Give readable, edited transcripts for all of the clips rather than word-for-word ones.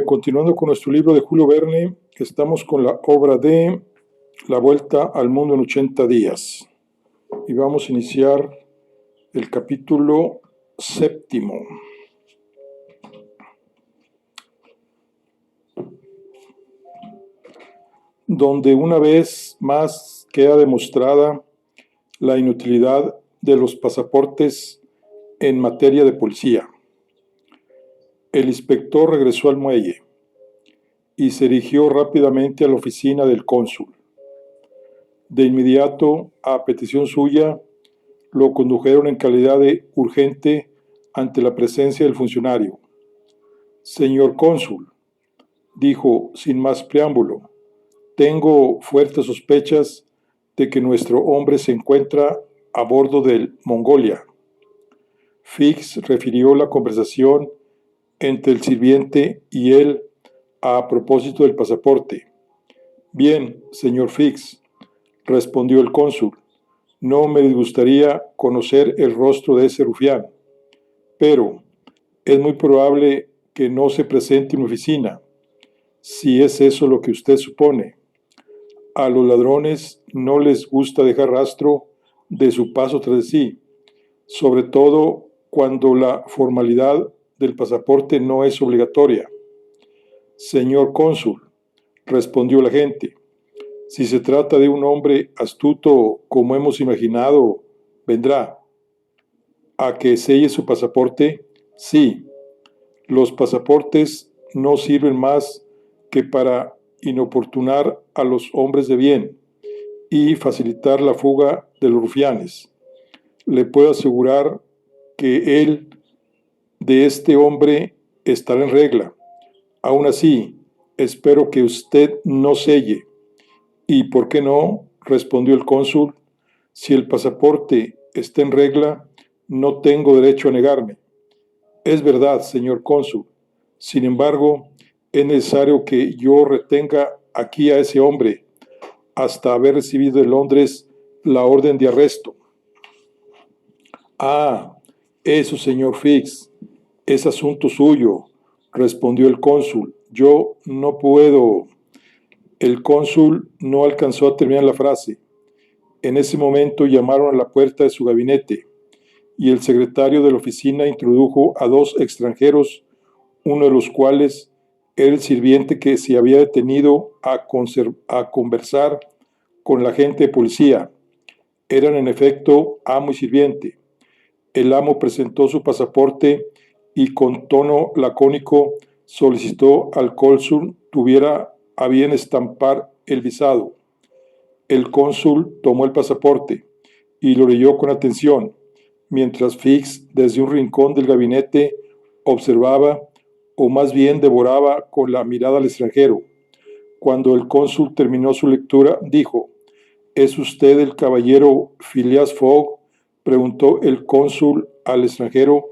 Continuando con nuestro libro de Julio Verne, estamos con la obra de La Vuelta al Mundo en 80 días. Y vamos a iniciar el capítulo séptimo. Donde una vez más queda demostrada la inutilidad de los pasaportes en materia de policía. El inspector regresó al muelle y se dirigió rápidamente a la oficina del cónsul. De inmediato, a petición suya, lo condujeron en calidad de urgente ante la presencia del funcionario. Señor cónsul, dijo sin más preámbulo, tengo fuertes sospechas de que nuestro hombre se encuentra a bordo del Mongolia. Fix refirió la conversación entre el sirviente y él a propósito del pasaporte. Bien, señor Fix, respondió el cónsul, no me disgustaría conocer el rostro de ese rufián, pero es muy probable que no se presente en mi oficina, si es eso lo que usted supone. A los ladrones no les gusta dejar rastro de su paso tras de sí, sobre todo cuando la formalidad del pasaporte no es obligatoria. Señor cónsul, respondió el agente, si se trata de un hombre astuto como hemos imaginado, vendrá. ¿A que selle su pasaporte? Sí. Los pasaportes no sirven más que para inoportunar a los hombres de bien y facilitar la fuga de los rufianes. Le puedo asegurar que el de este hombre estará en regla. Aún así, espero que usted no selle. ¿Y por qué no? Respondió el cónsul. Si el pasaporte está en regla, no tengo derecho a negarme. Es verdad, señor cónsul. Sin embargo, es necesario que yo retenga aquí a ese hombre hasta haber recibido de Londres la orden de arresto. Ah, eso, señor Fix, es asunto suyo, respondió el cónsul. Yo no puedo. El cónsul no alcanzó a terminar la frase. En ese momento llamaron a la puerta de su gabinete y el secretario de la oficina introdujo a dos extranjeros, uno de los cuales era el sirviente que se había detenido a conversar con la agente de policía. Eran en efecto amo y sirviente. El amo presentó su pasaporte y con tono lacónico solicitó al cónsul tuviera a bien estampar el visado. El cónsul tomó el pasaporte y lo leyó con atención, mientras Fix, desde un rincón del gabinete, observaba, o más bien devoraba con la mirada al extranjero. Cuando el cónsul terminó su lectura, dijo, ¿es usted el caballero Phileas Fogg?, preguntó el cónsul al extranjero.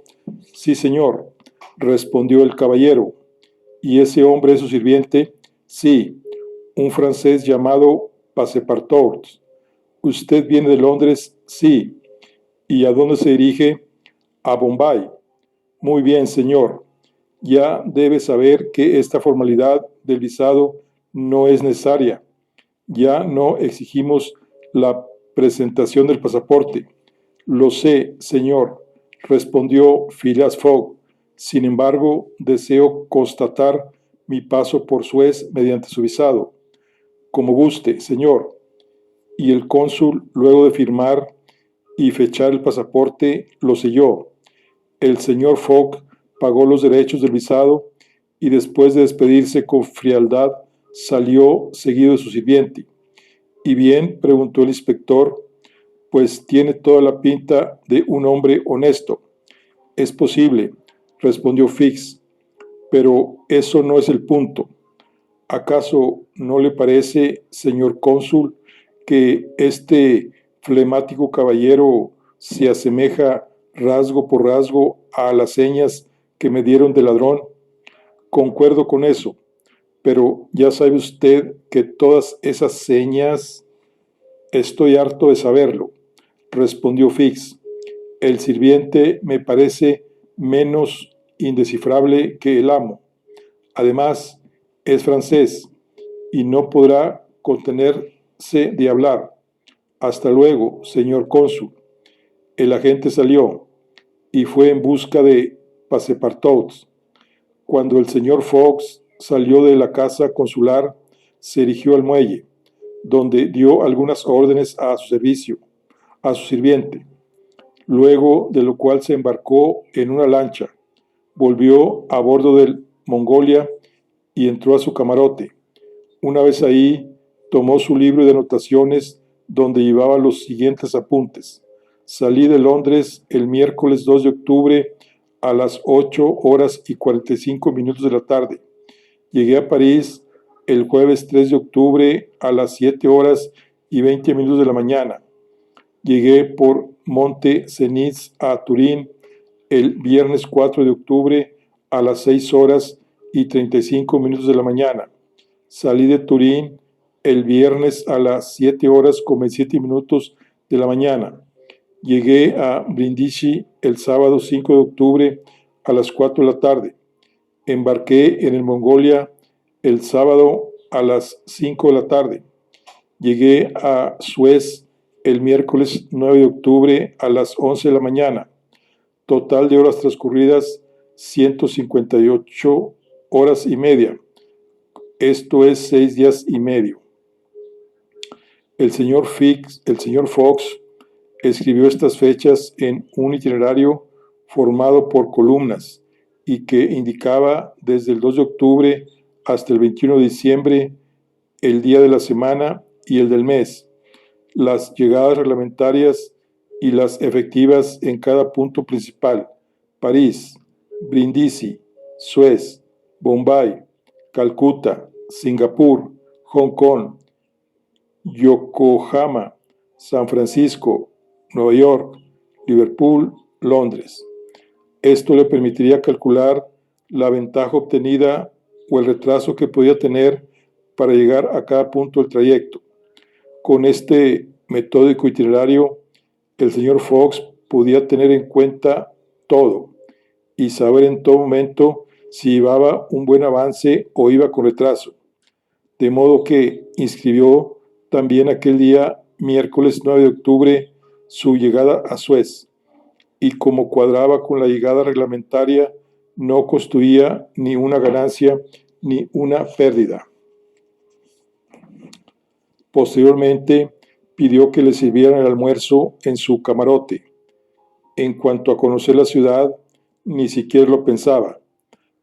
Sí, señor, respondió el caballero. ¿Y ese hombre es su sirviente? Sí, un francés llamado Passepartout. ¿Usted viene de Londres? Sí. ¿Y a dónde se dirige? A Bombay. Muy bien, señor. Ya debe saber que esta formalidad del visado no es necesaria. Ya no exigimos la presentación del pasaporte. Lo sé, señor, respondió Phileas Fogg. Sin embargo, deseo constatar mi paso por Suez mediante su visado. Como guste, señor. Y el cónsul, luego de firmar y fechar el pasaporte, lo selló. El señor Fogg pagó los derechos del visado y después de despedirse con frialdad, salió seguido de su sirviente. ¿Y bien?, preguntó el inspector. Pues tiene toda la pinta de un hombre honesto. Es posible, respondió Fix, pero eso no es el punto. ¿Acaso no le parece, señor cónsul, que este flemático caballero se asemeja rasgo por rasgo a las señas que me dieron de ladrón? Concuerdo con eso, pero ya sabe usted que todas esas señas... Estoy harto de saberlo, respondió Fix. El sirviente me parece menos indescifrable que el amo. Además, es francés y no podrá contenerse de hablar. Hasta luego, señor cónsul. El agente salió y fue en busca de Passepartout. Cuando el señor Fox salió de la casa consular, se dirigió al muelle, donde dio algunas órdenes a su sirviente, luego de lo cual se embarcó en una lancha, volvió a bordo del Mongolia y entró a su camarote. Una vez ahí, tomó su libro de anotaciones donde llevaba los siguientes apuntes. Salí de Londres el miércoles 2 de octubre a las 8:45 de la tarde. Llegué a París el jueves 3 de octubre a las 7:20 de la mañana. Llegué por Monte Cenis a Turín el viernes 4 de octubre a las 6:35 de la mañana. Salí de Turín el viernes a las 7:27 de la mañana. Llegué a Brindisi el sábado 5 de octubre a las 4 de la tarde. Embarqué en el Mongolia el sábado a las 5 de la tarde. Llegué a Suez el miércoles 9 de octubre a las 11 de la mañana. Total de horas transcurridas, 158 horas y media. Esto es 6 días y medio. El señor Fox escribió estas fechas en un itinerario formado por columnas y que indicaba desde el 2 de octubre hasta el 21 de diciembre el día de la semana y el del mes, las llegadas reglamentarias y las efectivas en cada punto principal: París, Brindisi, Suez, Bombay, Calcuta, Singapur, Hong Kong, Yokohama, San Francisco, Nueva York, Liverpool, Londres. Esto le permitiría calcular la ventaja obtenida o el retraso que podía tener para llegar a cada punto del trayecto. Con este metódico itinerario, el señor Fox podía tener en cuenta todo y saber en todo momento si llevaba un buen avance o iba con retraso. De modo que inscribió también aquel día, miércoles 9 de octubre, su llegada a Suez, y como cuadraba con la llegada reglamentaria, no constituía ni una ganancia ni una pérdida. Posteriormente, pidió que le sirvieran el almuerzo en su camarote. En cuanto a conocer la ciudad, ni siquiera lo pensaba.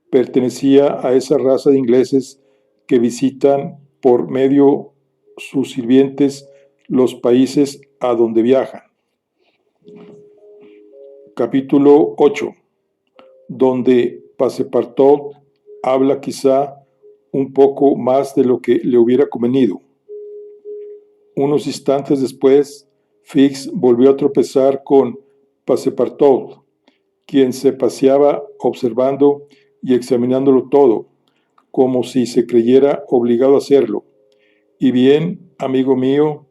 Pertenecía a esa raza de ingleses que visitan por medio sus sirvientes los países a donde viajan. Capítulo 8, donde Passepartout habla quizá un poco más de lo que le hubiera convenido. Unos instantes después, Fix volvió a tropezar con Passepartout, quien se paseaba observando y examinándolo todo, como si se creyera obligado a hacerlo. Y bien, amigo mío,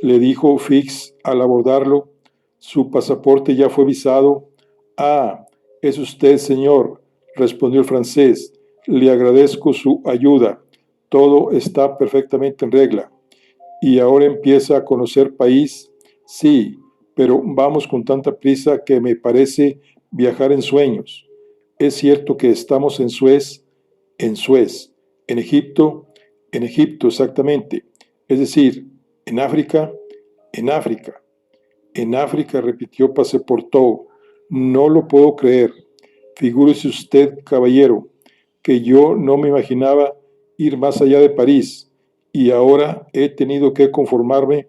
le dijo Fix al abordarlo, su pasaporte ya fue visado. Ah, es usted, señor, respondió el francés. Le agradezco su ayuda. Todo está perfectamente en regla. ¿Y ahora empieza a conocer país? Sí, pero vamos con tanta prisa que me parece viajar en sueños. Es cierto que estamos en Suez, en Egipto, exactamente. Es decir, en África, en África. En África, repitió Passepartout. No lo puedo creer. Figúrese usted, caballero, que yo no me imaginaba ir más allá de París, y ahora he tenido que conformarme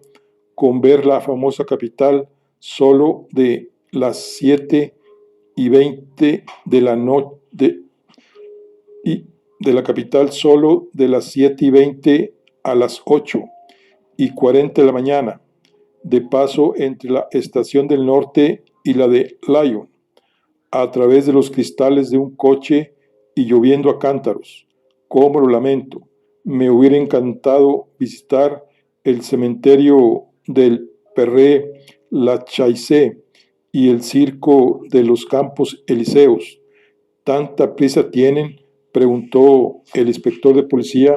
con ver la famosa capital solo de las 7:20 de la noche, y de la capital solo de las 7:20 a las 8:40 de la mañana, de paso entre la estación del norte y la de Lyon, a través de los cristales de un coche y lloviendo a cántaros. Cómo lo lamento. Me hubiera encantado visitar el cementerio del Père Lachaise y el circo de los Campos Elíseos. Tanta prisa tienen Preguntó el inspector de policía.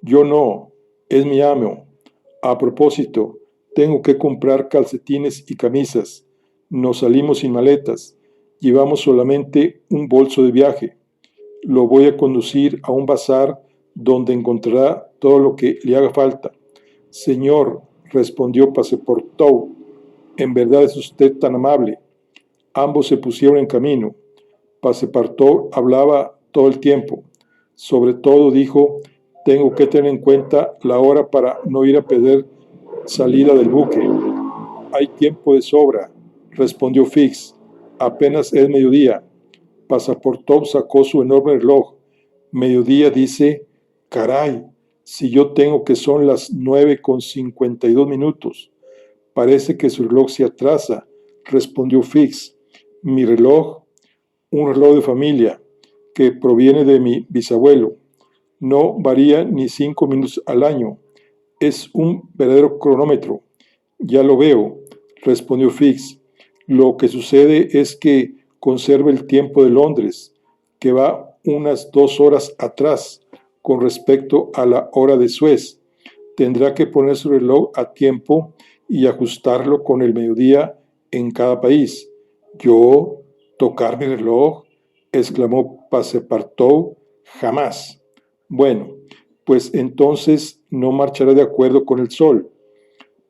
Yo no, es mi amo. A propósito, tengo que comprar calcetines y camisas. Nos salimos sin maletas. Llevamos solamente un bolso de viaje. Lo voy a conducir a un bazar donde encontrará todo lo que le haga falta. Señor, respondió Passepartout, en verdad es usted tan amable. Ambos se pusieron en camino. Passepartout hablaba todo el tiempo. Sobre todo dijo, tengo que tener en cuenta la hora para no ir a perder salida del buque. Hay tiempo de sobra, respondió Fix. Apenas es mediodía. Passepartout sacó su enorme reloj. Mediodía, dice. Caray, si yo tengo que son las 9:52. Parece que su reloj se atrasa, respondió Fix. Mi reloj, un reloj de familia, que proviene de mi bisabuelo. No varía ni 5 minutos al año. Es un verdadero cronómetro. Ya lo veo, respondió Fix. Lo que sucede es que conserva el tiempo de Londres, que va unas 2 horas atrás con respecto a la hora de Suez. Tendrá que poner su reloj a tiempo y ajustarlo con el mediodía en cada país. ¿Yo tocar mi reloj?, exclamó Passepartout. Jamás. Bueno, pues entonces no marcharé de acuerdo con el sol.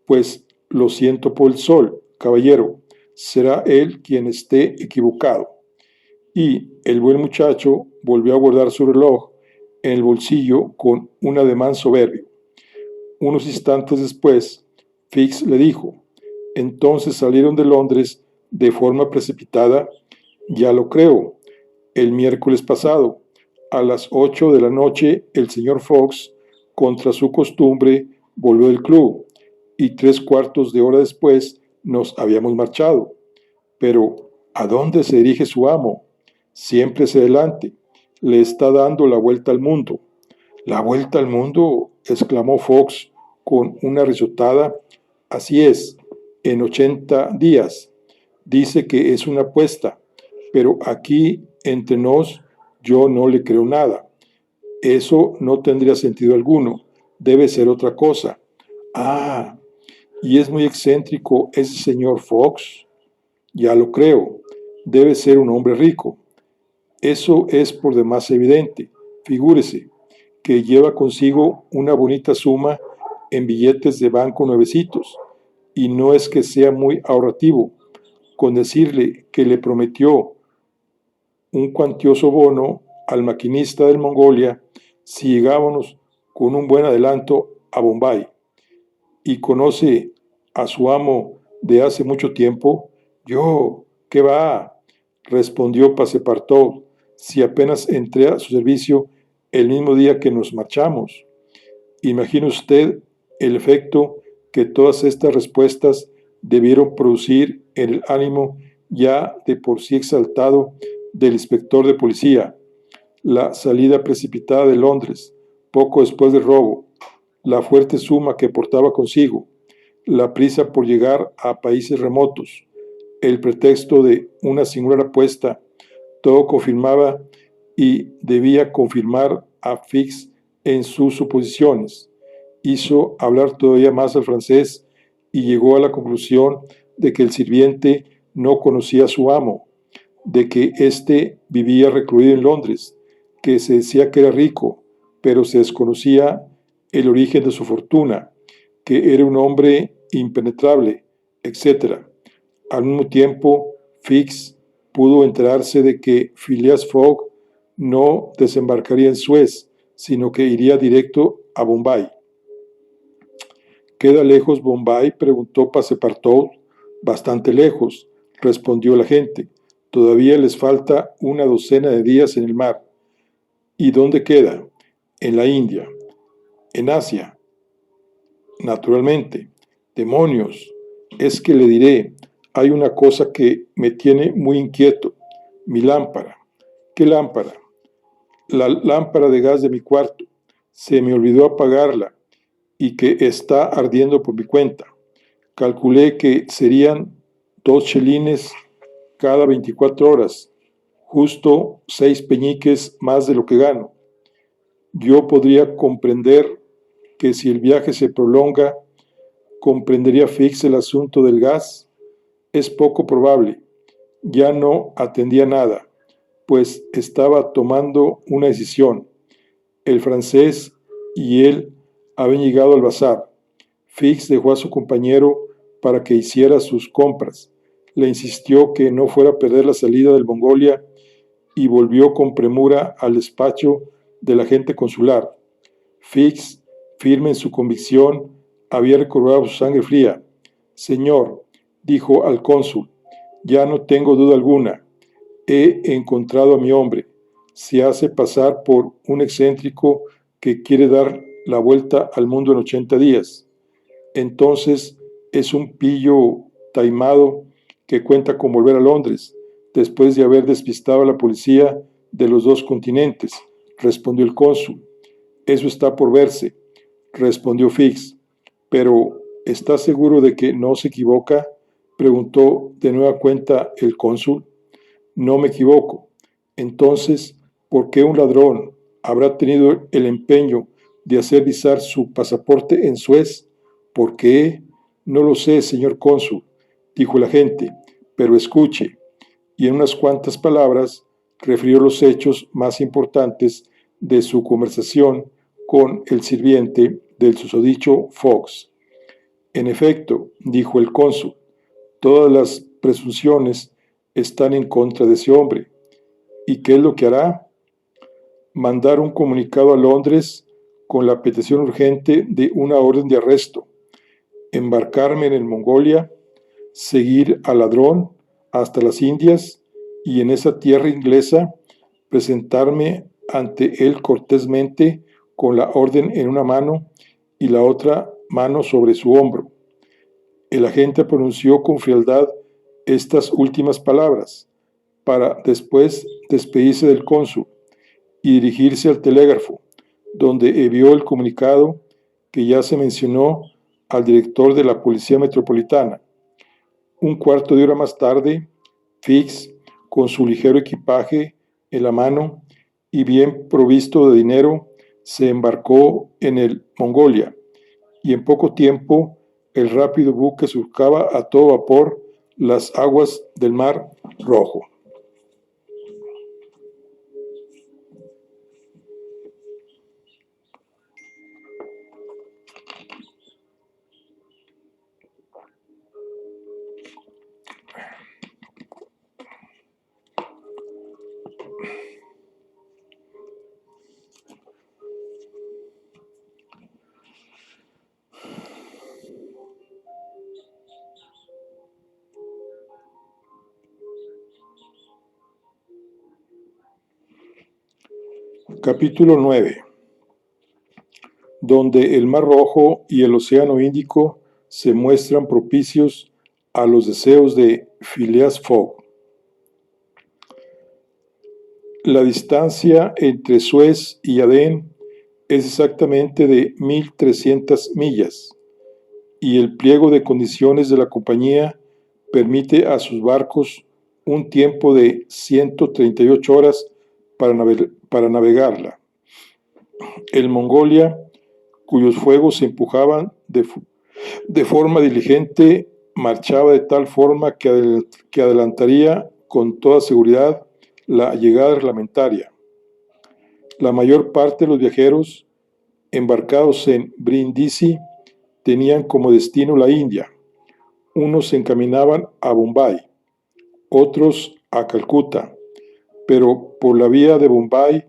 Pues lo siento por el sol, caballero. Será él quien esté equivocado. Y el buen muchacho volvió a guardar su reloj en el bolsillo con un ademán soberbio. Unos instantes después, Fix le dijo, entonces salieron de Londres de forma precipitada. Ya lo creo. El miércoles pasado, a las 8 de la noche, el señor Fox, contra su costumbre, volvió del club y 3/4 de hora después nos habíamos marchado. Pero, ¿a dónde se dirige su amo? Siempre hacia adelante. Le está dando la vuelta al mundo. ¿La vuelta al mundo?, exclamó Fox con una risotada. Así es, en 80 días. Dice que es una apuesta, pero aquí, entre nos, yo no le creo nada. Eso no tendría sentido alguno. Debe ser otra cosa. Ah, y es muy excéntrico ese señor Fox. Ya lo creo. Debe ser un hombre rico. Eso es por demás evidente. Figúrese que lleva consigo una bonita suma en billetes de banco nuevecitos, y no es que sea muy ahorrativo. Con decirle que le prometió un cuantioso bono al maquinista del Mongolia si llegábamos con un buen adelanto a Bombay. ¿Y conoce a su amo de hace mucho tiempo? Yo, ¿qué va?, respondió Passepartout, si apenas entré a su servicio el mismo día que nos marchamos. Imagine usted el efecto que todas estas respuestas debieron producir en el ánimo ya de por sí exaltado del inspector de policía. La salida precipitada de Londres, poco después del robo, la fuerte suma que portaba consigo, la prisa por llegar a países remotos, el pretexto de una singular apuesta, todo confirmaba y debía confirmar a Fix en sus suposiciones. Hizo hablar todavía más al francés y llegó a la conclusión de que el sirviente no conocía a su amo, de que éste vivía recluido en Londres, que se decía que era rico, pero se desconocía el origen de su fortuna, que era un hombre impenetrable, etc. Al mismo tiempo, Fix pudo enterarse de que Phileas Fogg no desembarcaría en Suez, sino que iría directo a Bombay. ¿Queda lejos Bombay?, preguntó Passepartout. Bastante lejos, respondió el agente. Todavía les falta una docena de días en el mar. ¿Y dónde queda? En la India. En Asia. Naturalmente. Demonios. Es que le diré, hay una cosa que me tiene muy inquieto. Mi lámpara. ¿Qué lámpara? La lámpara de gas de mi cuarto. Se me olvidó apagarla y que está ardiendo por mi cuenta. Calculé que serían 2 chelines cada 24 horas. justo 6 peñiques más de lo que gano. Yo podría comprender que si el viaje se prolonga, comprendería Fix el asunto del gas. Es poco probable. Ya no atendía nada, pues estaba tomando una decisión. El francés y él habían llegado al bazar. Fix dejó a su compañero para que hiciera sus compras. Le insistió que no fuera a perder la salida del Mongolia y volvió con premura al despacho del agente consular. Fix, firme en su convicción, había recobrado su sangre fría. Señor, dijo al cónsul, ya no tengo duda alguna. He encontrado a mi hombre. Se hace pasar por un excéntrico que quiere dar la vuelta al mundo en 80 días. Entonces es un pillo taimado que cuenta con volver a Londres, después de haber despistado a la policía de los 2 continentes, respondió el cónsul. Eso está por verse, respondió Fix. Pero, ¿está seguro de que no se equivoca?, preguntó de nueva cuenta el cónsul. No me equivoco. Entonces, ¿por qué un ladrón habrá tenido el empeño de hacer visar su pasaporte en Suez? ¿Por qué? No lo sé, señor cónsul, dijo el agente, pero escuche. Y en unas cuantas palabras refirió los hechos más importantes de su conversación con el sirviente del susodicho Fox. En efecto, dijo el cónsul, todas las presunciones están en contra de ese hombre. ¿Y qué es lo que hará? Mandar un comunicado a Londres con la petición urgente de una orden de arresto, embarcarme en el Mongolia, seguir al ladrón hasta las Indias y en esa tierra inglesa presentarme ante él cortésmente con la orden en una mano y la otra mano sobre su hombro. El agente pronunció con frialdad estas últimas palabras, para después despedirse del cónsul y dirigirse al telégrafo, donde envió el comunicado que ya se mencionó al director de la Policía Metropolitana. Un cuarto de hora más tarde, Fix, con su ligero equipaje en la mano y bien provisto de dinero, se embarcó en el Mongolia, y en poco tiempo el rápido buque surcaba a todo vapor las aguas del Mar Rojo. Capítulo 9, donde el Mar Rojo y el Océano Índico se muestran propicios a los deseos de Phileas Fogg. La distancia entre Suez y Adén es exactamente de 1.300 millas, y el pliego de condiciones de la compañía permite a sus barcos un tiempo de 138 horas para navegarla. El Mongolia, cuyos fuegos se empujaban de forma diligente, marchaba de tal forma que adelantaría con toda seguridad la llegada reglamentaria. La mayor parte de los viajeros embarcados en Brindisi tenían como destino la India. Unos se encaminaban a Bombay, otros a Calcuta, pero por la vía de Bombay,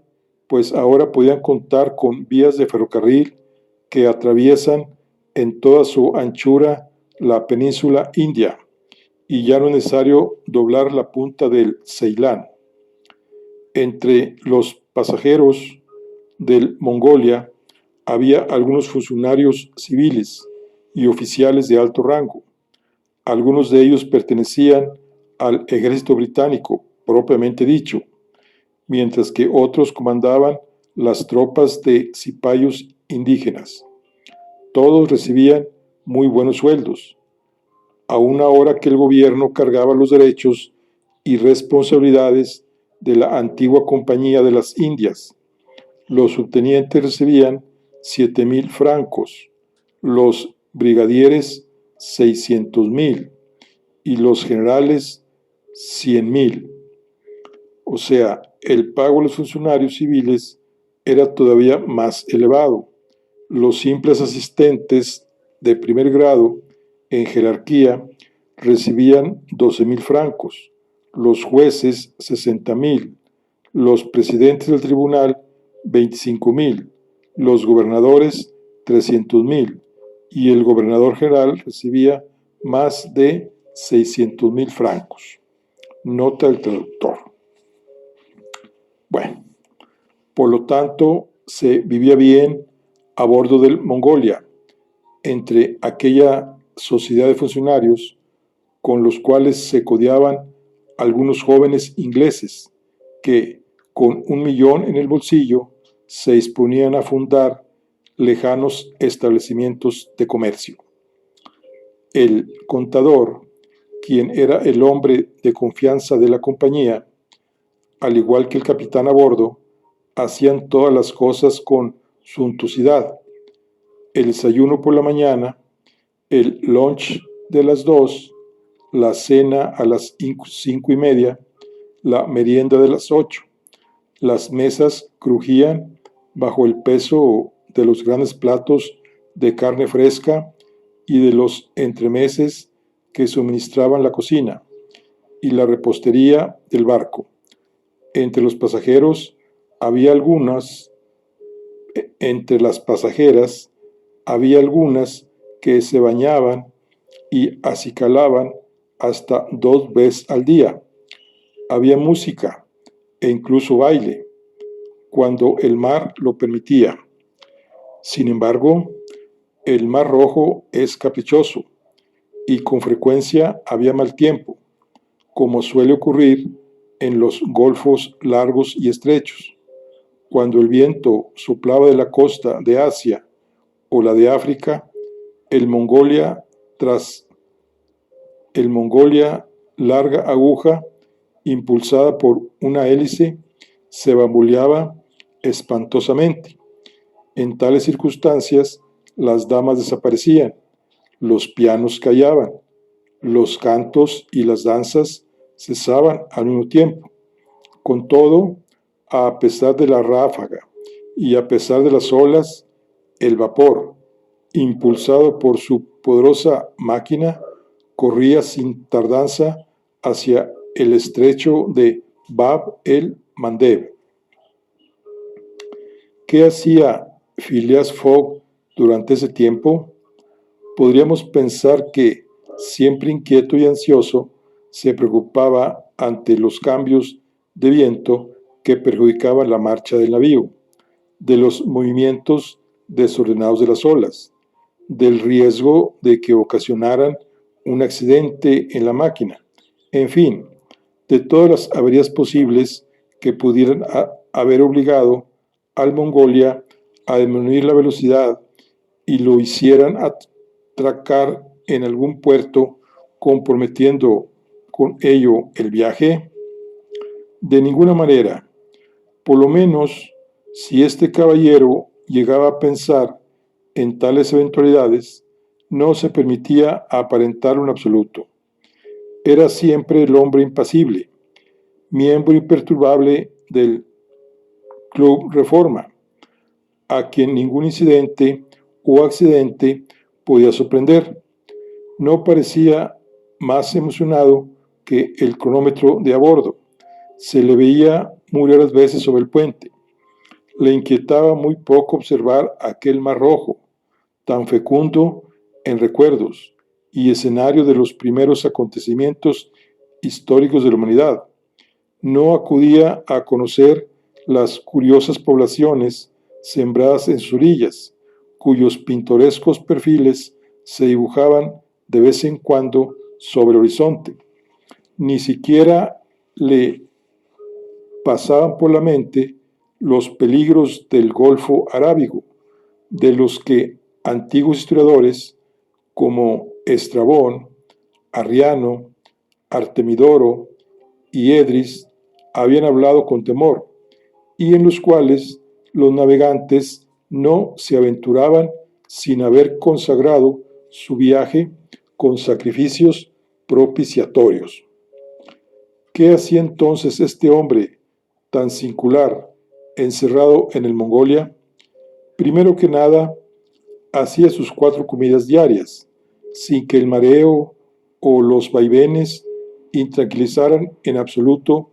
pues ahora podían contar con vías de ferrocarril que atraviesan en toda su anchura la península india, y ya no es necesario doblar la punta del Ceilán. Entre los pasajeros del Mongolia había algunos funcionarios civiles y oficiales de alto rango. Algunos de ellos pertenecían al ejército británico, propiamente dicho, mientras que otros comandaban las tropas de cipayos indígenas. Todos recibían muy buenos sueldos, a una hora que el gobierno cargaba los derechos y responsabilidades de la antigua Compañía de las Indias. Los subtenientes recibían 7.000 francos, los brigadieres 600.000 y los generales 100.000. O sea, el pago a los funcionarios civiles era todavía más elevado. Los simples asistentes de primer grado en jerarquía recibían 12.000 francos, los jueces 60.000, los presidentes del tribunal 25.000, los gobernadores 300.000 y el gobernador general recibía más de 600.000 francos. Nota el traductor. Bueno, por lo tanto, se vivía bien a bordo del Mongolia, entre aquella sociedad de funcionarios con los cuales se codeaban algunos jóvenes ingleses que, con 1.000.000 en el bolsillo, se disponían a fundar lejanos establecimientos de comercio. El contador, quien era el hombre de confianza de la compañía, al igual que el capitán a bordo, hacían todas las cosas con suntuosidad. El desayuno por la mañana, el lunch de las 2, la cena a las 5:30, la merienda de las 8. Las mesas crujían bajo el peso de los grandes platos de carne fresca y de los entremeses que suministraban la cocina y la repostería del barco. Entre los pasajeros había algunas, entre las pasajeras había algunas que se bañaban y acicalaban hasta 2 veces al día. Había música e incluso baile, cuando el mar lo permitía. Sin embargo, el Mar Rojo es caprichoso y con frecuencia había mal tiempo, como suele ocurrir en los golfos largos y estrechos. Cuando el viento soplaba de la costa de Asia o la de África, el Mongolia larga aguja, impulsada por una hélice, se bamboleaba espantosamente. En tales circunstancias, las damas desaparecían, los pianos callaban, los cantos y las danzas cesaban al mismo tiempo. Con todo, a pesar de la ráfaga y a pesar de las olas, el vapor, impulsado por su poderosa máquina, corría sin tardanza hacia el estrecho de Bab el-Mandeb. ¿Qué hacía Phileas Fogg durante ese tiempo? Podríamos pensar que, siempre inquieto y ansioso, se preocupaba ante los cambios de viento que perjudicaban la marcha del navío, de los movimientos desordenados de las olas, del riesgo de que ocasionaran un accidente en la máquina, en fin, de todas las averías posibles que pudieran haber obligado al Mongolia a disminuir la velocidad y lo hicieran atracar en algún puerto, comprometiendo con ello el viaje. De ninguna manera. Por lo menos, si este caballero llegaba a pensar en tales eventualidades, no se permitía aparentarlo en absoluto. Era siempre el hombre impasible, miembro imperturbable del Club Reforma, a quien ningún incidente o accidente podía sorprender. No parecía más emocionado que el cronómetro de a bordo. Se le veía muy raras veces sobre el puente. Le inquietaba muy poco observar aquel Mar Rojo, tan fecundo en recuerdos y escenario de los primeros acontecimientos históricos de la humanidad. No acudía a conocer las curiosas poblaciones sembradas en sus orillas, cuyos pintorescos perfiles se dibujaban de vez en cuando sobre el horizonte. Ni siquiera le pasaban por la mente los peligros del Golfo Arábigo, de los que antiguos historiadores como Estrabón, Arriano, Artemidoro y Edris habían hablado con temor y en los cuales los navegantes no se aventuraban sin haber consagrado su viaje con sacrificios propiciatorios. ¿Qué hacía entonces este hombre tan singular encerrado en el Mongolia? Primero que nada, hacía sus 4 comidas diarias, sin que el mareo o los vaivenes intranquilizaran en absoluto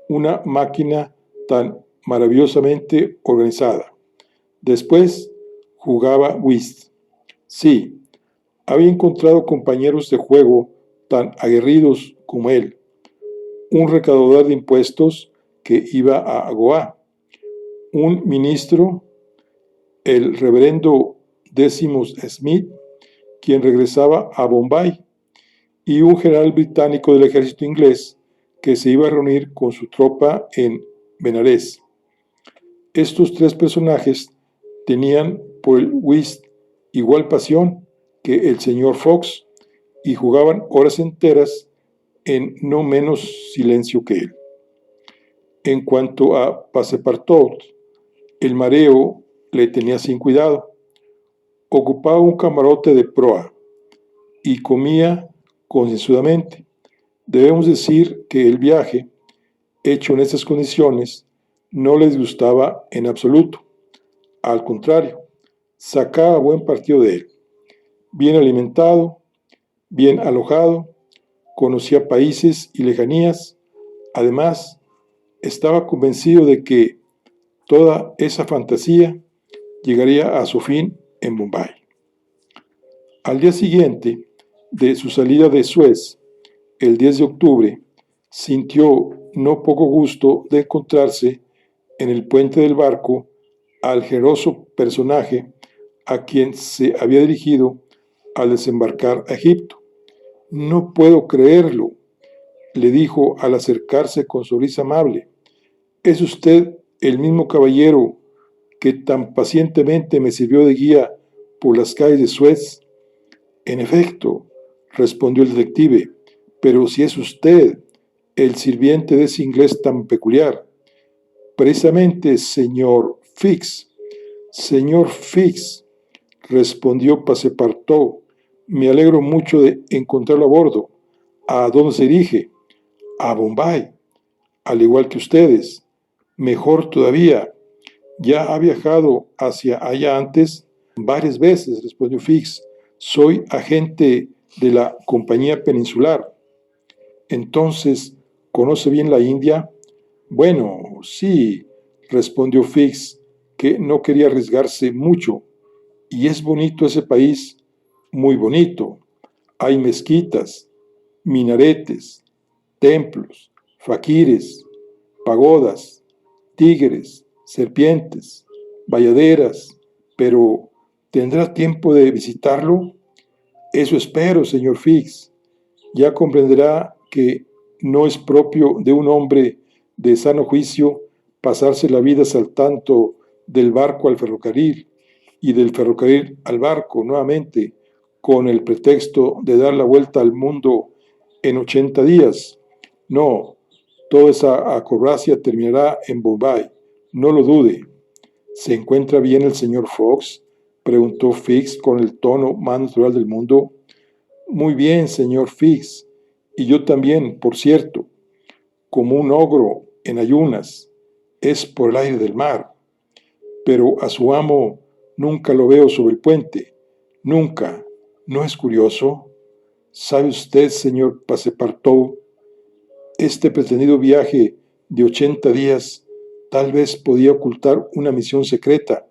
una máquina tan maravillosamente organizada. Después jugaba whist. Sí, había encontrado compañeros de juego tan aguerridos como él. Un recaudador de impuestos que iba a Goa, un ministro, el reverendo Decimus Smith, quien regresaba a Bombay, y un general británico del ejército inglés que se iba a reunir con su tropa en Benares. Estos 3 personajes tenían por el whist igual pasión que el señor Fox y jugaban horas enteras en no menos silencio que él. En cuanto a Passepartout, el mareo le tenía sin cuidado. Ocupaba un camarote de proa y comía concienzudamente. Debemos decir que el viaje, hecho en estas condiciones, no les gustaba en absoluto. Al contrario, sacaba buen partido de él. Bien alimentado, bien alojado, conocía países y lejanías. Además, estaba convencido de que toda esa fantasía llegaría a su fin en Bombay. Al día siguiente de su salida de Suez, el 10 de octubre, sintió no poco gusto de encontrarse en el puente del barco al generoso personaje a quien se había dirigido al desembarcar a Egipto. No puedo creerlo, le dijo al acercarse con sonrisa amable. ¿Es usted el mismo caballero que tan pacientemente me sirvió de guía por las calles de Suez? En efecto, respondió el detective, pero si es usted el sirviente de ese inglés tan peculiar. Precisamente, señor Fix. Señor Fix, respondió Passepartout, me alegro mucho de encontrarlo a bordo. ¿A dónde se dirige? A Bombay, al igual que ustedes. Mejor todavía, ya ha viajado hacia allá antes varias veces, respondió Fix. Soy agente de la Compañía Peninsular. Entonces, ¿conoce bien la India? Bueno, sí, respondió Fix, que no quería arriesgarse mucho. Y es bonito ese país, muy bonito. Hay mezquitas, minaretes, templos, faquires, pagodas, tigres, serpientes, bayaderas, pero ¿tendrá tiempo de visitarlo? Eso espero, señor Fix. Ya comprenderá que no es propio de un hombre de sano juicio pasarse la vida saltando del barco al ferrocarril y del ferrocarril al barco nuevamente con el pretexto de dar la vuelta al mundo en 80 días. No, toda esa acrobacia terminará en Bombay, no lo dude. ¿Se encuentra bien el señor Fox?, preguntó Fix con el tono más natural del mundo. Muy bien, señor Fix, y yo también, por cierto, como un ogro en ayunas, es por el aire del mar. Pero a su amo nunca lo veo sobre el puente, nunca. ¿No es curioso? ¿Sabe usted, señor Passepartout, este pretendido viaje de 80 días tal vez podía ocultar una misión secreta,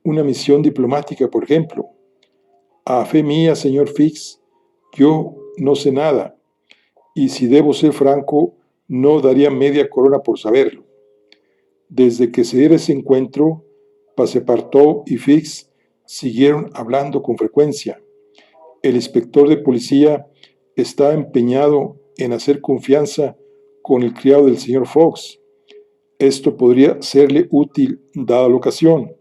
una misión diplomática, por ejemplo? A fe mía, señor Fix, yo no sé nada, y si debo ser franco, no daría media corona por saberlo. Desde que se diera ese encuentro, Passepartout y Fix siguieron hablando con frecuencia. El inspector de policía estaba empeñado en hacer confianza con el criado del señor Fox. Esto podría serle útil dada la ocasión.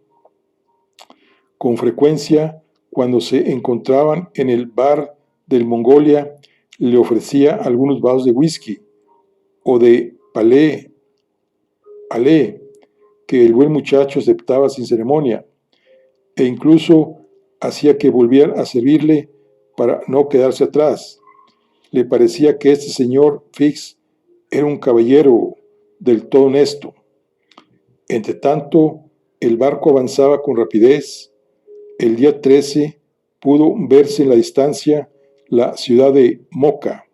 Con frecuencia, cuando se encontraban en el bar del Mongolia, le ofrecía algunos vasos de whisky o de palé Alé, que el buen muchacho aceptaba sin ceremonia, e incluso hacía que volvieran a servirle para no quedarse atrás. Le parecía que este señor Fix era un caballero del todo honesto. Entretanto, el barco avanzaba con rapidez. El día 13 pudo verse en la distancia la ciudad de Moca,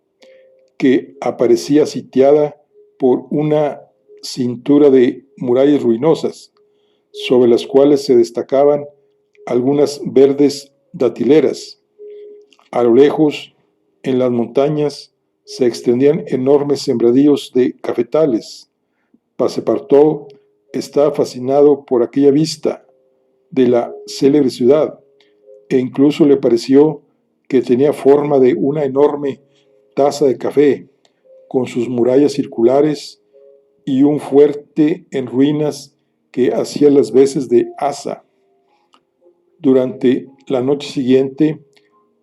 que aparecía sitiada por una cintura de murallas ruinosas, sobre las cuales se destacaban algunas verdes datileras. A lo lejos, en las montañas, se extendían enormes sembradíos de cafetales. Passepartout estaba fascinado por aquella vista de la célebre ciudad, e incluso le pareció que tenía forma de una enorme taza de café, con sus murallas circulares y un fuerte en ruinas que hacía las veces de asa. Durante la noche siguiente,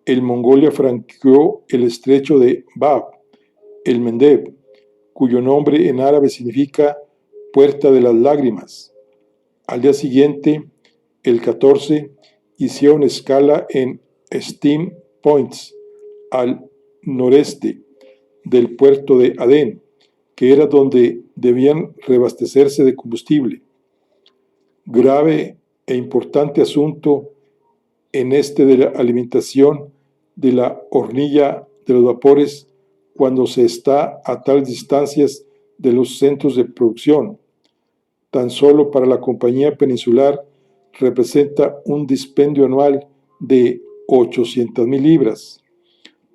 el Mongolia franqueó el estrecho de Bab, el Mendeb, cuyo nombre en árabe significa Puerta de las Lágrimas. Al día siguiente, el 14, hicieron escala en Steam Points, al noreste del puerto de Adén, que era donde debían reabastecerse de combustible. Grave e importante asunto en este de la alimentación de la hornilla de los vapores cuando se está a tales distancias de los centros de producción. Tan solo para la compañía peninsular representa un dispendio anual de 800,000 libras.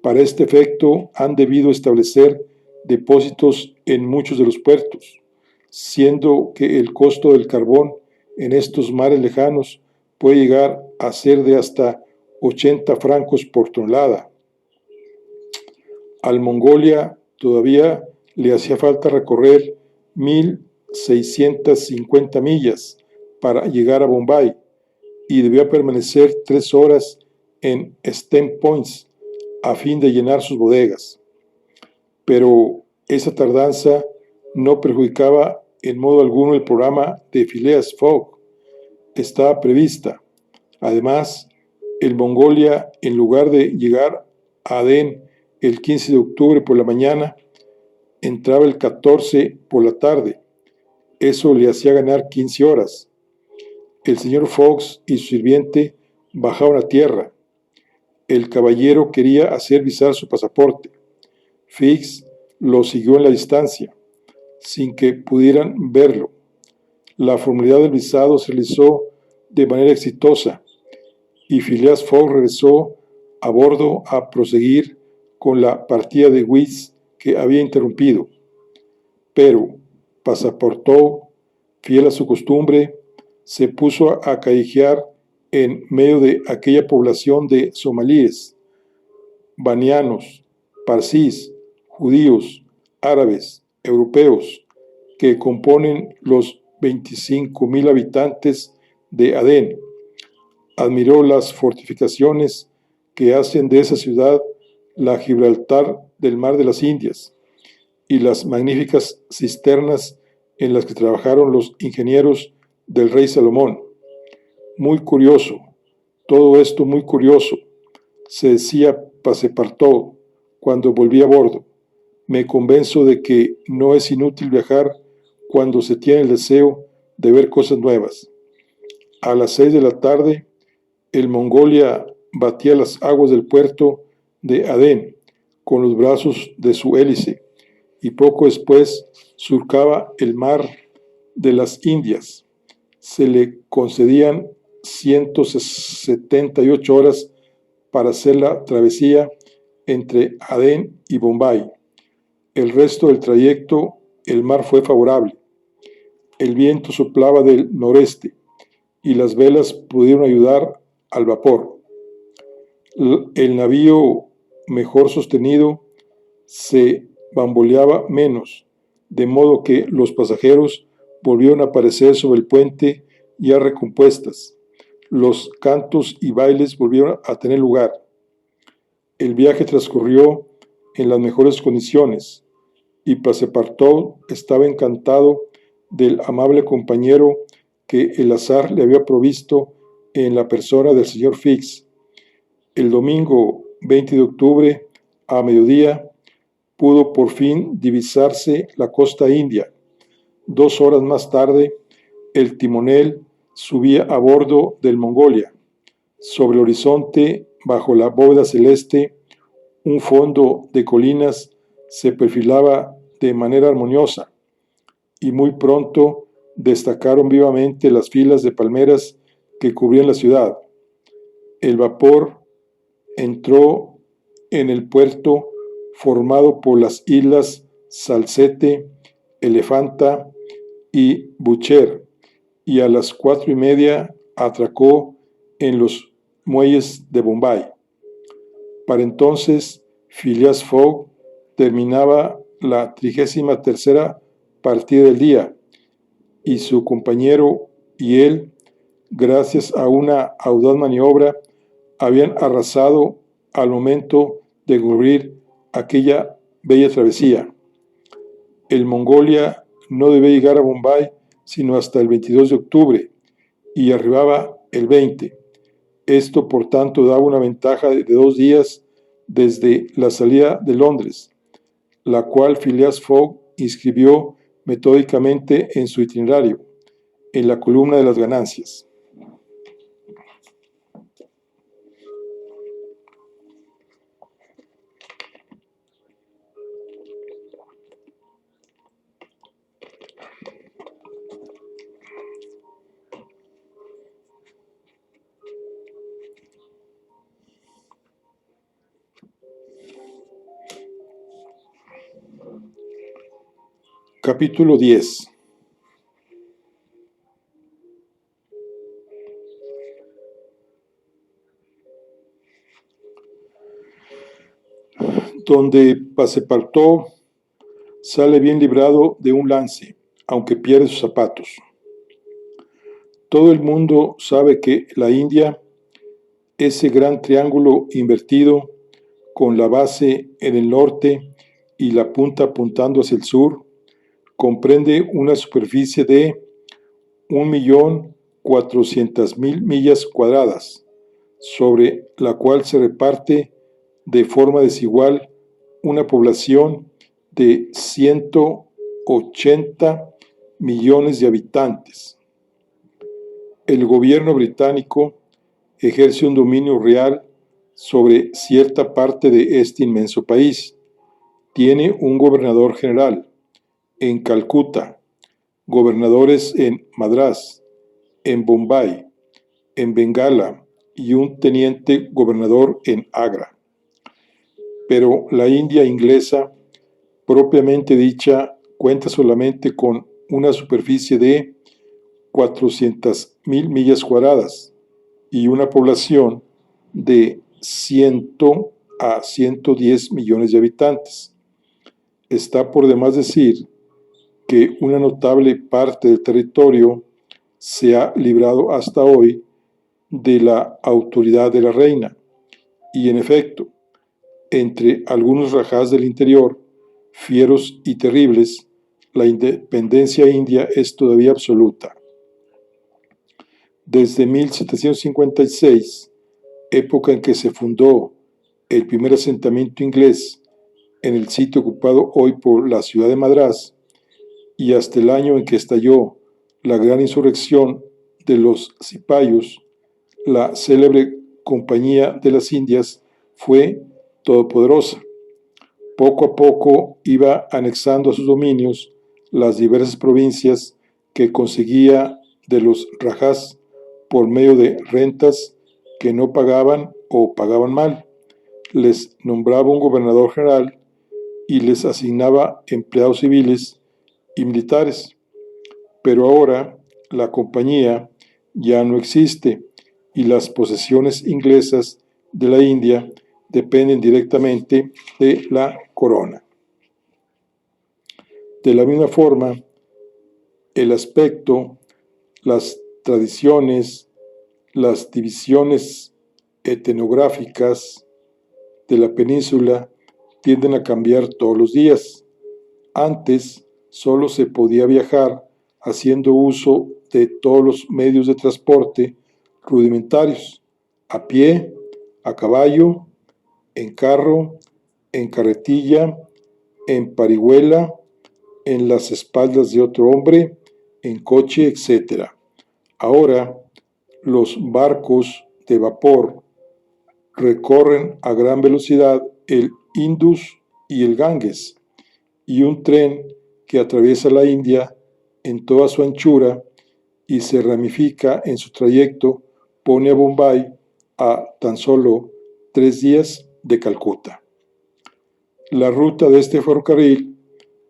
Para este efecto han debido establecer depósitos en muchos de los puertos, siendo que el costo del carbón en estos mares lejanos puede llegar a ser de hasta 80 francos por tonelada. Al Mongolia todavía le hacía falta recorrer 1,650 millas para llegar a Bombay y debía permanecer 3 horas en Steam Points a fin de llenar sus bodegas. Pero esa tardanza no perjudicaba en modo alguno el programa de Phileas Fogg. Estaba prevista. Además, el Mongolia, en lugar de llegar a Adén el 15 de octubre por la mañana, entraba el 14 por la tarde. Eso le hacía ganar 15 horas. El señor Fox y su sirviente bajaron a tierra. El caballero quería hacer visar su pasaporte. Fix lo siguió en la distancia, sin que pudieran verlo. La formalidad del visado se realizó de manera exitosa y Phileas Fogg regresó a bordo a proseguir con la partida de whist que había interrumpido. Pero Passepartout, fiel a su costumbre, se puso a callejear en medio de aquella población de somalíes, banianos, parsis, judíos, árabes, europeos, que componen los 25,000 habitantes de Adén. Admiró las fortificaciones que hacen de esa ciudad la Gibraltar del Mar de las Indias y las magníficas cisternas en las que trabajaron los ingenieros del rey Salomón. Muy curioso, todo esto muy curioso, se decía Passepartout cuando volví a bordo. Me convenzo de que no es inútil viajar cuando se tiene el deseo de ver cosas nuevas. A las 6 de la tarde, el Mongolia batía las aguas del puerto de Adén con los brazos de su hélice y poco después surcaba el mar de las Indias. Se le concedían 178 horas para hacer la travesía entre Adén y Bombay. El resto del trayecto el mar fue favorable. El viento soplaba del noreste y las velas pudieron ayudar al vapor. El navío mejor sostenido se bamboleaba menos, de modo que los pasajeros volvieron a aparecer sobre el puente ya recompuestas. Los cantos y bailes volvieron a tener lugar. El viaje transcurrió en las mejores condiciones y Passepartout estaba encantado del amable compañero que el azar le había provisto en la persona del señor Fix. El domingo 20 de octubre, a mediodía, pudo por fin divisarse la costa india. 2 horas más tarde, el timonel subía a bordo del Mongolia. Sobre el horizonte, bajo la bóveda celeste, un fondo de colinas se perfilaba de manera armoniosa y muy pronto destacaron vivamente las filas de palmeras que cubrían la ciudad. El vapor entró en el puerto formado por las islas Salsette, Elefanta y Butcher, y a las 4:30 atracó en los muelles de Bombay. Para entonces, Phileas Fogg terminaba la 33ª partida del día, y su compañero y él, gracias a una audaz maniobra, habían arrasado al momento de cubrir aquella bella travesía. El Mongolia no debía llegar a Bombay sino hasta el 22 de octubre y arribaba el 20. Esto, por tanto, daba una ventaja de 2 días desde la salida de Londres, la cual Phileas Fogg inscribió metódicamente en su itinerario, en la columna de las ganancias. Capítulo 10. Donde Passepartout sale bien librado de un lance, aunque pierde sus zapatos. Todo el mundo sabe que la India, ese gran triángulo invertido, con la base en el norte y la punta apuntando hacia el sur, comprende una superficie de 1.400.000 millas cuadradas, sobre la cual se reparte de forma desigual una población de 180 millones de habitantes. El gobierno británico ejerce un dominio real sobre cierta parte de este inmenso país. Tiene un gobernador general en Calcuta, gobernadores en Madrás, en Bombay, en Bengala y un teniente gobernador en Agra. Pero la India inglesa, propiamente dicha, cuenta solamente con una superficie de 400.000 millas cuadradas y una población de 100 a 110 millones de habitantes. Está por demás decir que una notable parte del territorio se ha librado hasta hoy de la autoridad de la reina, y en efecto, entre algunos rajás del interior, fieros y terribles, la independencia india es todavía absoluta. Desde 1756, época en que se fundó el primer asentamiento inglés en el sitio ocupado hoy por la ciudad de Madrás, y hasta el año en que estalló la gran insurrección de los cipayos, la célebre Compañía de las Indias fue todopoderosa. Poco a poco iba anexando a sus dominios las diversas provincias que conseguía de los rajás por medio de rentas que no pagaban o pagaban mal. Les nombraba un gobernador general y les asignaba empleados civiles y militares. Pero ahora la compañía ya no existe y las posesiones inglesas de la India dependen directamente de la corona. De la misma forma, el aspecto, las tradiciones, las divisiones etnográficas de la península tienden a cambiar todos los días. Antes solo se podía viajar haciendo uso de todos los medios de transporte rudimentarios, a pie, a caballo, en carro, en carretilla, en parihuela, en las espaldas de otro hombre, en coche, etc. Ahora, los barcos de vapor recorren a gran velocidad el Indus y el Ganges, y un tren que atraviesa la India en toda su anchura y se ramifica en su trayecto pone a Bombay a tan solo 3 días de Calcuta. La ruta de este ferrocarril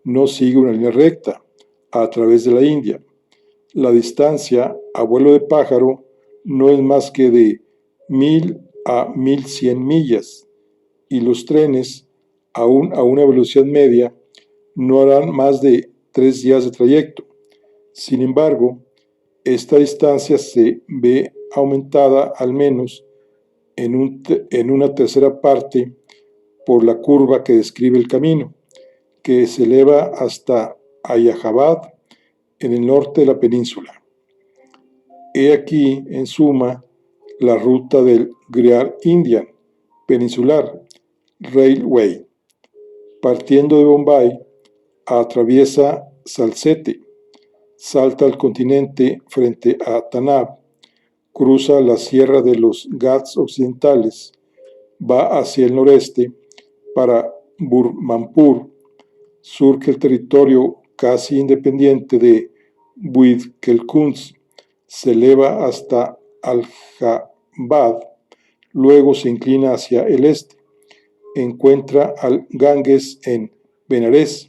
no sigue una línea recta a través de la India. La distancia a vuelo de pájaro no es más que de 1000 a 1100 millas, y los trenes, aún a una velocidad media, no harán más de 3 días de trayecto. Sin embargo, esta distancia se ve aumentada al menos en una tercera parte por la curva que describe el camino, que se eleva hasta Allahabad, en el norte de la península. He aquí, en suma, la ruta del Great Indian Peninsular Railway. Partiendo de Bombay, atraviesa Salsette, salta al continente frente a Tanab, cruza la sierra de los Ghats occidentales, va hacia el noreste para Burmanpur, surca el territorio casi independiente de Buidkelkunz, se eleva hasta Allahabad, luego se inclina hacia el este, encuentra al Ganges en Benares,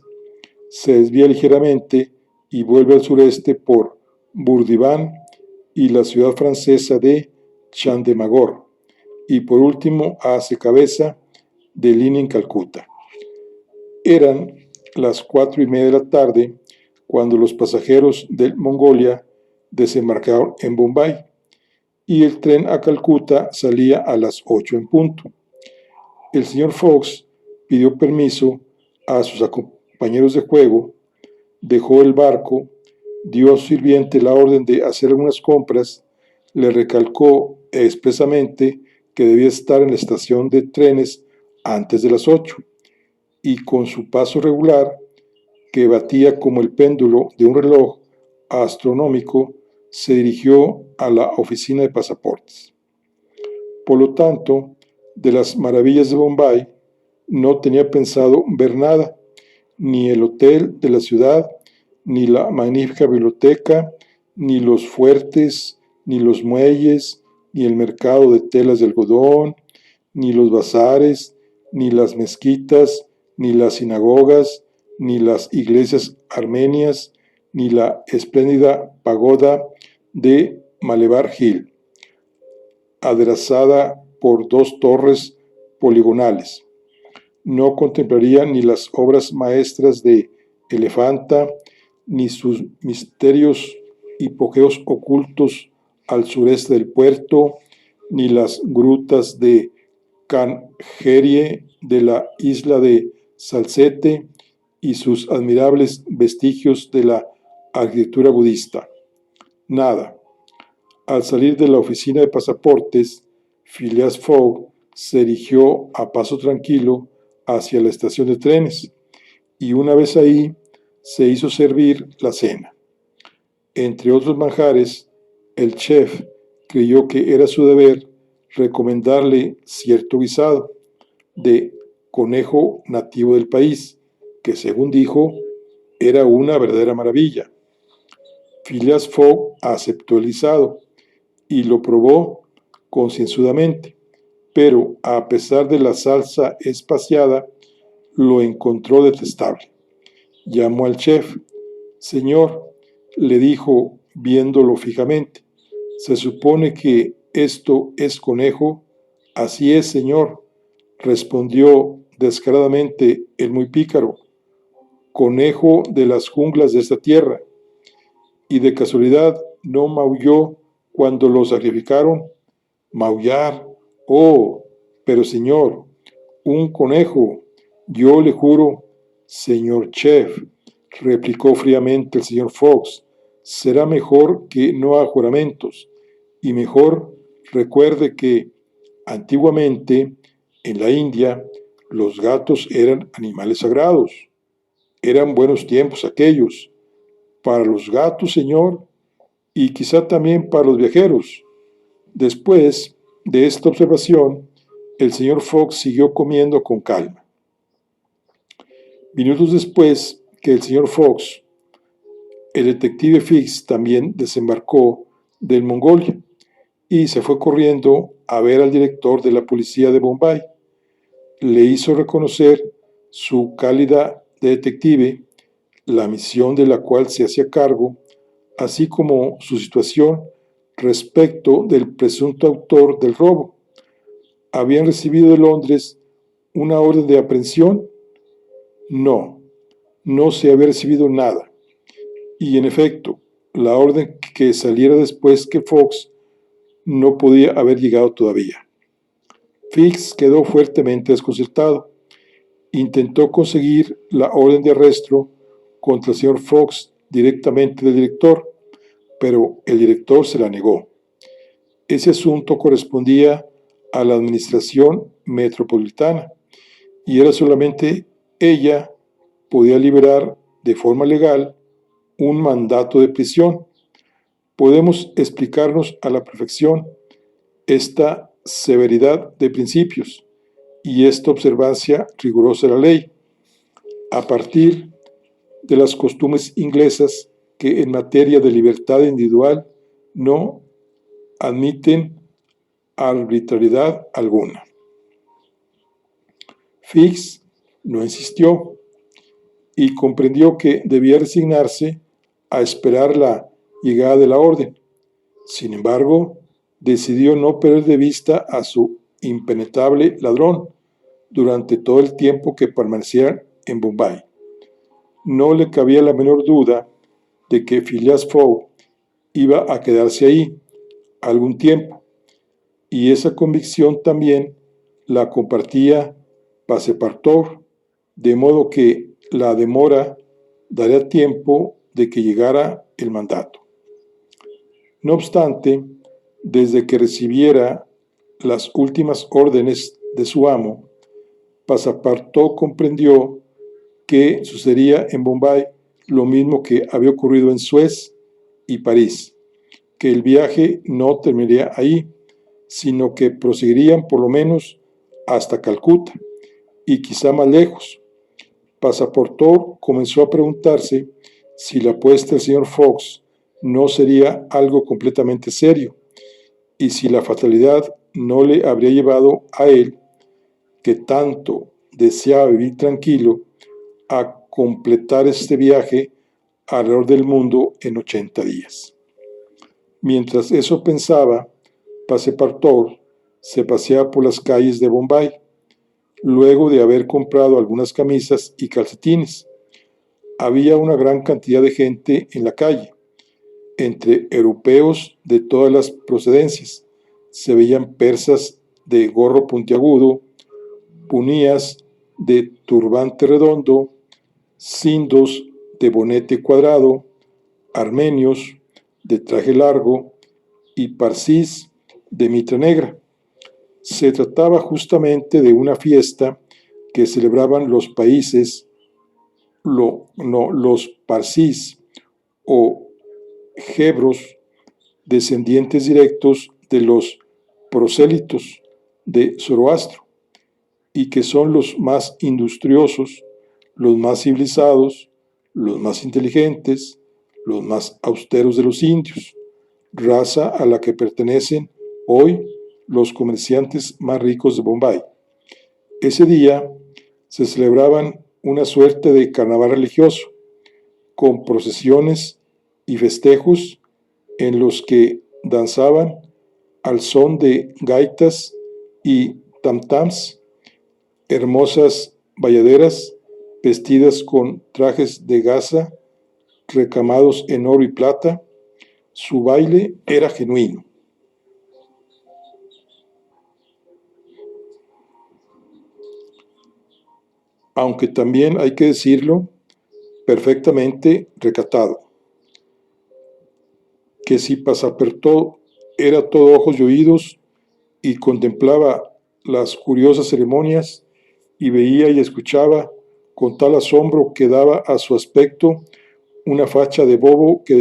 se desvía ligeramente y vuelve al sureste por Burdivan y la ciudad francesa de Chandemagor, y por último hace cabeza de línea en Calcuta. Eran las 4:30 de la tarde cuando los pasajeros del Mongolia desembarcaron en Bombay, y el tren a Calcuta salía a las 8 en punto. El señor Fox pidió permiso a sus compañeros de juego, dejó el barco, dio a su sirviente la orden de hacer algunas compras, le recalcó expresamente que debía estar en la estación de trenes antes de las 8, y con su paso regular, que batía como el péndulo de un reloj astronómico, se dirigió a la oficina de pasaportes. Por lo tanto, de las maravillas de Bombay no tenía pensado ver nada, ni el hotel de la ciudad, ni la magnífica biblioteca, ni los fuertes, ni los muelles, ni el mercado de telas de algodón, ni los bazares, ni las mezquitas, ni las sinagogas, ni las iglesias armenias, ni la espléndida pagoda de Malebar Hill, aderezada por 2 torres poligonales. No contemplaría ni las obras maestras de Elefanta, ni sus misterios hipogeos ocultos al sureste del puerto, ni las grutas de Kangerie de la isla de Salsette y sus admirables vestigios de la arquitectura budista. Nada. Al salir de la oficina de pasaportes, Phileas Fogg se dirigió a paso tranquilo hacia la estación de trenes, y una vez ahí se hizo servir la cena. Entre otros manjares, el chef creyó que era su deber recomendarle cierto guisado de conejo nativo del país, que según dijo, era una verdadera maravilla. Phileas Fogg aceptó el guisado y lo probó concienzudamente, pero a pesar de la salsa espaciada, lo encontró detestable. Llamó al chef. Señor, le dijo viéndolo fijamente, ¿se supone que esto es conejo? Así es, señor, respondió descaradamente el muy pícaro, conejo de las junglas de esta tierra. ¿Y de casualidad no maulló cuando lo sacrificaron? Maullar. Oh, pero señor, un conejo. Yo le juro, señor chef, replicó fríamente el señor Fox, será mejor que no haga juramentos, y mejor recuerde que antiguamente en la India los gatos eran animales sagrados. Eran buenos tiempos aquellos, para los gatos, señor, y quizá también para los viajeros. Después de esta observación, el señor Fox siguió comiendo con calma. Minutos después que el señor Fox, el detective Fix también desembarcó del Mongolia y se fue corriendo a ver al director de la policía de Bombay. Le hizo reconocer su calidad de detective, la misión de la cual se hacía cargo, así como su situación respecto del presunto autor del robo. ¿Habían recibido de Londres una orden de aprehensión? No, no se había recibido nada. Y en efecto, la orden que saliera después que Fox no podía haber llegado todavía. Fix quedó fuertemente desconcertado. Intentó conseguir la orden de arresto contra el señor Fox directamente del director, pero el director se la negó. Ese asunto correspondía a la administración metropolitana y era solamente ella podía liberar de forma legal un mandato de prisión. Podemos explicarnos a la perfección esta severidad de principios y esta observancia rigurosa de la ley, a partir de las costumbres inglesas que en materia de libertad individual no admiten arbitrariedad alguna. Fix no insistió y comprendió que debía resignarse a esperar la llegada de la orden. Sin embargo, decidió no perder de vista a su impenetrable ladrón durante todo el tiempo que permaneciera en Bombay. No le cabía la menor duda de que Phileas Fogg iba a quedarse ahí algún tiempo, y esa convicción también la compartía Passepartout, de modo que la demora daría tiempo de que llegara el mandato. No obstante, desde que recibiera las últimas órdenes de su amo, Passepartout comprendió que sucedería en Bombay lo mismo que había ocurrido en Suez y París, que el viaje no terminaría ahí, sino que proseguirían por lo menos hasta Calcuta y quizá más lejos. Passepartout comenzó a preguntarse si la apuesta del señor Fox no sería algo completamente serio y si la fatalidad no le habría llevado a él, que tanto deseaba vivir tranquilo, a completar este viaje alrededor del mundo en 80 días. Mientras eso pensaba, Passepartout se paseaba por las calles de Bombay, luego de haber comprado algunas camisas y calcetines. Había una gran cantidad de gente en la calle, entre europeos de todas las procedencias. Se veían persas de gorro puntiagudo, punías de turbante redondo, sindos de bonete cuadrado, armenios de traje largo y parsis de mitra negra. Se trataba justamente de una fiesta que celebraban los los parsis o hebros, descendientes directos de los prosélitos de Zoroastro, y que son los más industriosos, los más civilizados, los más inteligentes, los más austeros de los indios, raza a la que pertenecen hoy los comerciantes más ricos de Bombay. Ese día se celebraban una suerte de carnaval religioso, con procesiones y festejos en los que danzaban al son de gaitas y tam-tams, hermosas bayaderas vestidas con trajes de gasa recamados en oro y plata. Su baile era genuino. Aunque también hay que decirlo, perfectamente recatado. que si Passepartout era todo ojos y oídos y contemplaba las curiosas ceremonias y veía y escuchaba con tal asombro que daba a su aspecto una facha de bobo que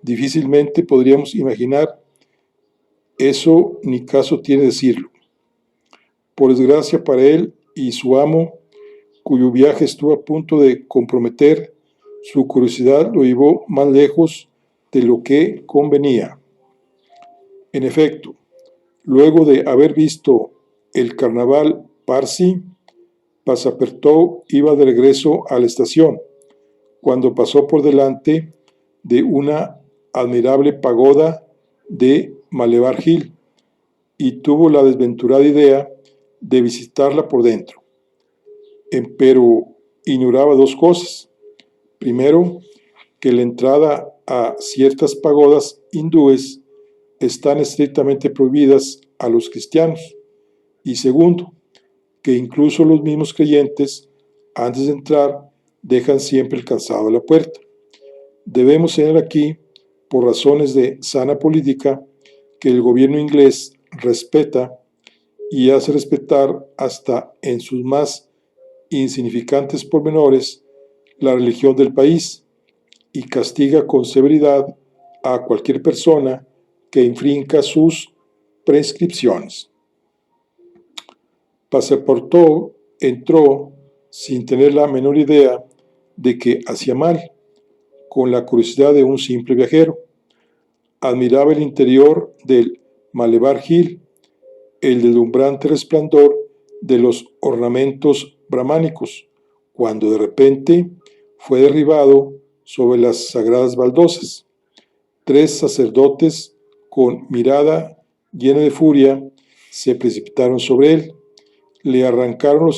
difícilmente podríamos imaginar. Eso ni caso tiene decirlo. Por desgracia para él y su amo, cuyo viaje estuvo a punto de comprometer, su curiosidad lo llevó más lejos de lo que convenía. En efecto, luego de haber visto el carnaval Parsi, Passepartout iba de regreso a la estación, cuando pasó por delante de una admirable pagoda de Malevar Hill y tuvo la desventurada idea de visitarla por dentro. Pero ignoraba dos cosas. Primero, que la entrada a ciertas pagodas hindúes están estrictamente prohibidas a los cristianos. Y segundo, que incluso los mismos creyentes, antes de entrar, dejan siempre el calzado a la puerta. Debemos tener aquí, por razones de sana política, que el gobierno inglés respeta y hace respetar hasta en sus más insignificantes pormenores la religión del país y castiga con severidad a cualquier persona que infrinja sus prescripciones. Passepartout entró sin tener la menor idea de que hacía mal, con la curiosidad de un simple viajero. Admiraba el interior del Malevar Hill, el deslumbrante resplandor de los ornamentos brahmánicos, cuando de repente fue derribado sobre las sagradas baldosas. Tres sacerdotes, con mirada llena de furia, se precipitaron sobre él, le arrancaron los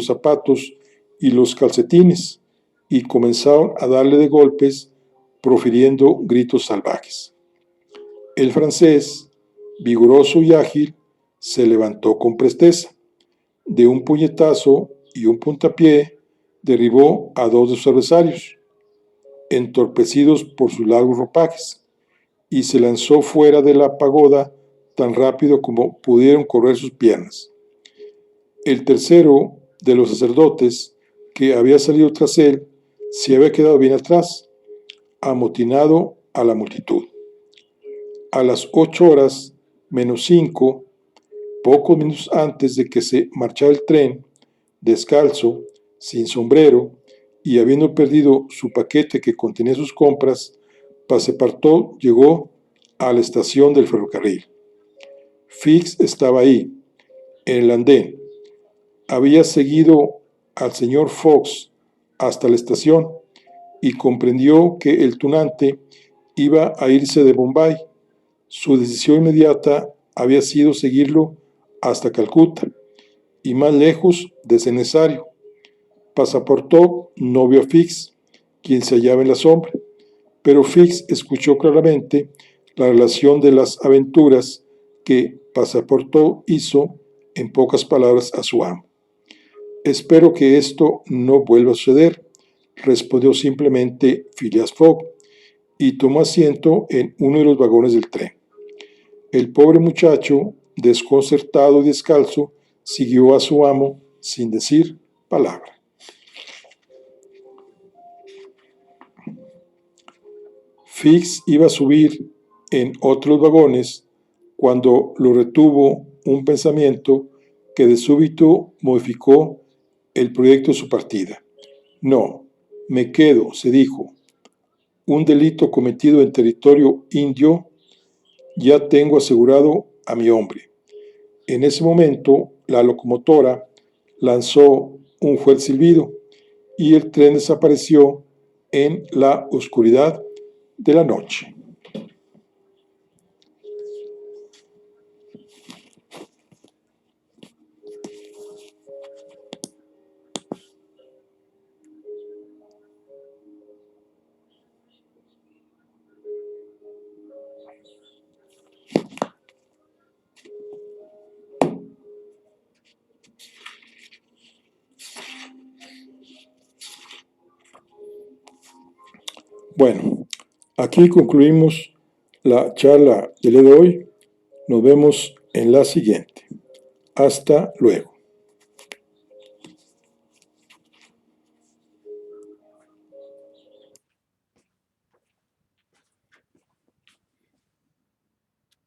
zapatos y los calcetines, y comenzaron a darle de golpes, profiriendo gritos salvajes. El francés, vigoroso y ágil, se levantó con presteza. De un puñetazo y un puntapié derribó a dos de sus adversarios, entorpecidos por sus largos ropajes, y se lanzó fuera de la pagoda tan rápido como pudieron correr sus piernas. El tercero de los sacerdotes, que había salido tras él, se había quedado bien atrás, amotinado a la multitud. A las 8 horas menos 5, pocos minutos antes de que se marchara el tren, descalzo, sin sombrero y habiendo perdido su paquete que contenía sus compras, Passepartout llegó a la estación del ferrocarril. Fix estaba ahí, en el andén. Había seguido al señor Fox hasta la estación y comprendió que el tunante iba a irse de Bombay. Su decisión inmediata había sido seguirlo hasta Calcuta y más lejos de ser necesario. Passepartout no vio a Fix, quien se hallaba en la sombra, pero Fix escuchó claramente la relación de las aventuras que Passepartout hizo en pocas palabras a su amo. Espero que esto no vuelva a suceder, respondió simplemente Phileas Fogg, y tomó asiento en uno de los vagones del tren. El pobre muchacho, desconcertado y descalzo, siguió a su amo sin decir palabra. Fix iba a subir en otros vagones cuando lo retuvo un pensamiento que de súbito modificó el proyecto de su partida. No, me quedo, se dijo. Un delito cometido en territorio indio, ya tengo asegurado a mi hombre. En ese momento, la locomotora lanzó un fuerte silbido y el tren desapareció en la oscuridad de la noche. Bueno, Aquí concluimos la charla del día de hoy. Nos vemos en la siguiente. Hasta luego.